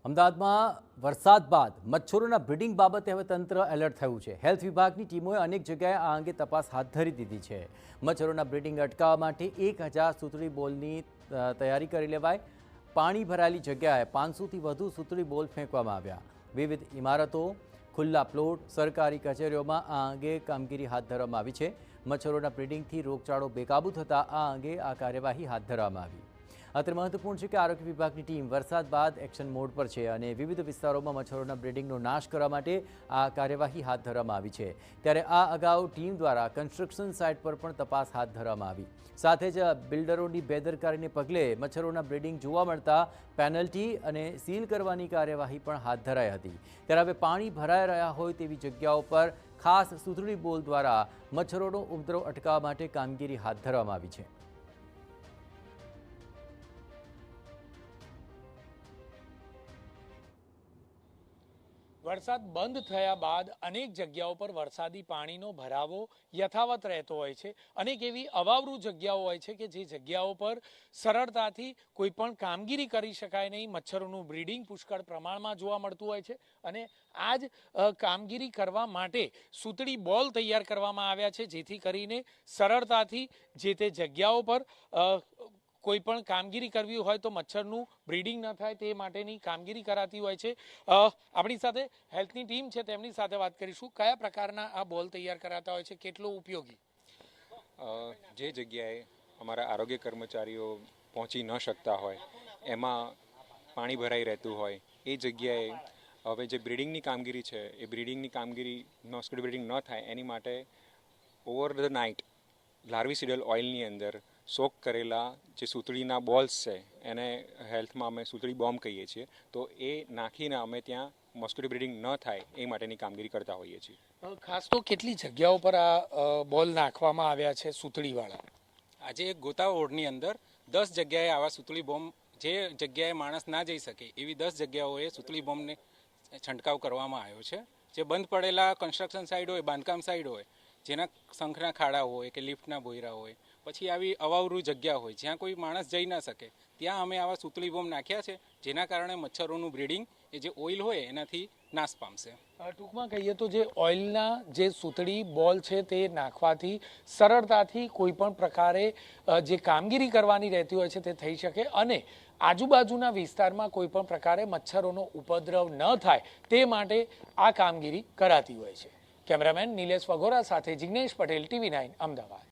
અમદાવાદમાં વરસાદ બાદ મચ્છરોના બ્રીડિંગ બાબતે હવે તંત્ર એલર્ટ થયું છે। હેલ્થ વિભાગની ટીમોએ અનેક જગ્યાએ આ અંગે તપાસ હાથ ધરી દીધી છે। મચ્છરોના બ્રીડિંગ અટકાવવા માટે 1000 સૂતળી બોલની તૈયારી કરી લેવાઈ। પાણી ભરાયેલી જગ્યાએ 500થી વધુ સૂતળી બોલ ફેંકવામાં આવ્યા। વિવિધ ઇમારતો, ખુલ્લા પ્લોટ, સરકારી કચેરીઓમાં આ અંગે કામગીરી હાથ ધરવામાં આવી છે। મચ્છરોના બ્રીડિંગથી રોગચાળો બેકાબૂ થતાં આ અંગે આ કાર્યવાહી હાથ ધરવામાં આવી। અત્રે મહત્વપૂર્ણ છે કે આરોગ્ય વિભાગની ટીમ વરસાદ બાદ એક્શન મોડ પર છે અને વિવિધ વિસ્તારોમાં મચ્છરોના બ્રીડિંગનો નાશ કરવા માટે આ કાર્યવાહી હાથ ધરવામાં આવી છે। ત્યારે આ અગાઉ ટીમ દ્વારા કન્સ્ટ્રક્શન સાઇટ પર પણ તપાસ હાથ ધરવામાં આવી। સાથે જ બિલ્ડરોની બેદરકારીને પગલે મચ્છરોના બ્રીડિંગ જોવા મળતા પેનલ્ટી અને સીલ કરવાની કાર્યવાહી પણ હાથ ધરાઈ હતી। ત્યારે હવે પાણી ભરાઈ રહ્યા હોય તેવી જગ્યાઓ પર ખાસ સૂતળી બોલ દ્વારા મચ્છરોનો ઉપદ્રવ અટકાવવા માટે કામગીરી હાથ ધરવામાં આવી છે। વરસાદ બંધ થયા બાદ અનેક જગ્યાઓ પર વરસાદી પાણીનો ભરાવો યથાવત રહેતો હોય છે। અનેક એવી અવાવરૂ જગ્યાઓ હોય છે કે જે જગ્યાઓ પર સરળતાથી કોઈ પણ કામગીરી કરી શકાય નહીં। મચ્છરોનું બ્રીડિંગ પુષ્કળ પ્રમાણમાં જોવા મળતું હોય છે અને આ જ કામગીરી કરવા માટે સૂતળી બોલ તૈયાર કરવામાં આવ્યા છે, જેથી કરીને સરળતાથી જે તે જગ્યાઓ પર કોઈ પણ કામગીરી કરવી હોય તો મચ્છરનું બ્રીડિંગ ન થાય તે માટેની કામગીરી કરાતી હોય છે। આપણી સાથે હેલ્થની ટીમ છે, તેમની સાથે વાત કરીશું। કયા પ્રકારના આ બોલ તૈયાર કરાતા હોય છે, કેટલો ઉપયોગી? જે જગ્યાએ અમારા આરોગ્ય કર્મચારીઓ પહોંચી ન શકતા હોય, એમાં પાણી ભરાઈ રહેતું હોય, એ જગ્યાએ હવે જે બ્રીડિંગની કામગીરી છે એ બ્રીડિંગની કામગીરી મોસ્કિટો બ્રીડિંગ ન થાય એની માટે ઓવર ધ નાઇટ લાર્વિસિડલ ઓઇલની અંદર સોક કરેલા જે સૂતળીના બોલ્સ છે એને હેલ્થમાં અમે સૂતળી બોમ્બ કહીએ છીએ, તો એ નાખીને અમે ત્યાં મોસ્કિટો બ્રીડિંગ ન થાય એ માટેની કામગીરી કરતા હોઈએ છીએ। ખાસ તો કેટલી જગ્યાઓ પર આ બોલ નાખવામાં આવ્યા છે સૂતળીવાળા? આજે ગોતા વોર્ડની અંદર 10 જગ્યાએ આવા સૂતળી બોમ્બ, જે જગ્યાએ માણસ ના જઈ શકે એવી 10 જગ્યાઓએ સૂતળી બોમ્બને છંટકાવ કરવામાં આવ્યો છે। જે બંધ પડેલા કન્સ્ટ્રક્શન સાઇટ હોય, બાંધકામ સાઇટ હોય, જેના શંખના ખાડા હોય કે લિફ્ટના ભોયરા હોય, પછી આવી અવાવરૂ જગ્યા હોય જ્યાં કોઈ માણસ જઈ ના શકે, ત્યાં અમે આવા સૂતળી બોમ્બ નાખ્યા છે, જેના કારણે મચ્છરોનું બ્રીડિંગ એ જે ઓઇલ હોય એનાથી નાશ પામશે। ટૂંકમાં કહીએ તો જે ઓઇલના જે સૂતળી બોલ છે તે નાખવાથી સરળતાથી કોઈ પણ પ્રકારે જે કામગીરી કરવાની રહેતી હોય છે તે થઈ શકે અને આજુબાજુના વિસ્તારમાં કોઈ પણ પ્રકારે મચ્છરોનો ઉપદ્રવ ન થાય તે માટે આ કામગીરી કરાતી હોય છે। કેમેરામેન નિલેશ વઘોરા સાથે જિગ્નેશ પટેલ, TV9 અમદાવાદ।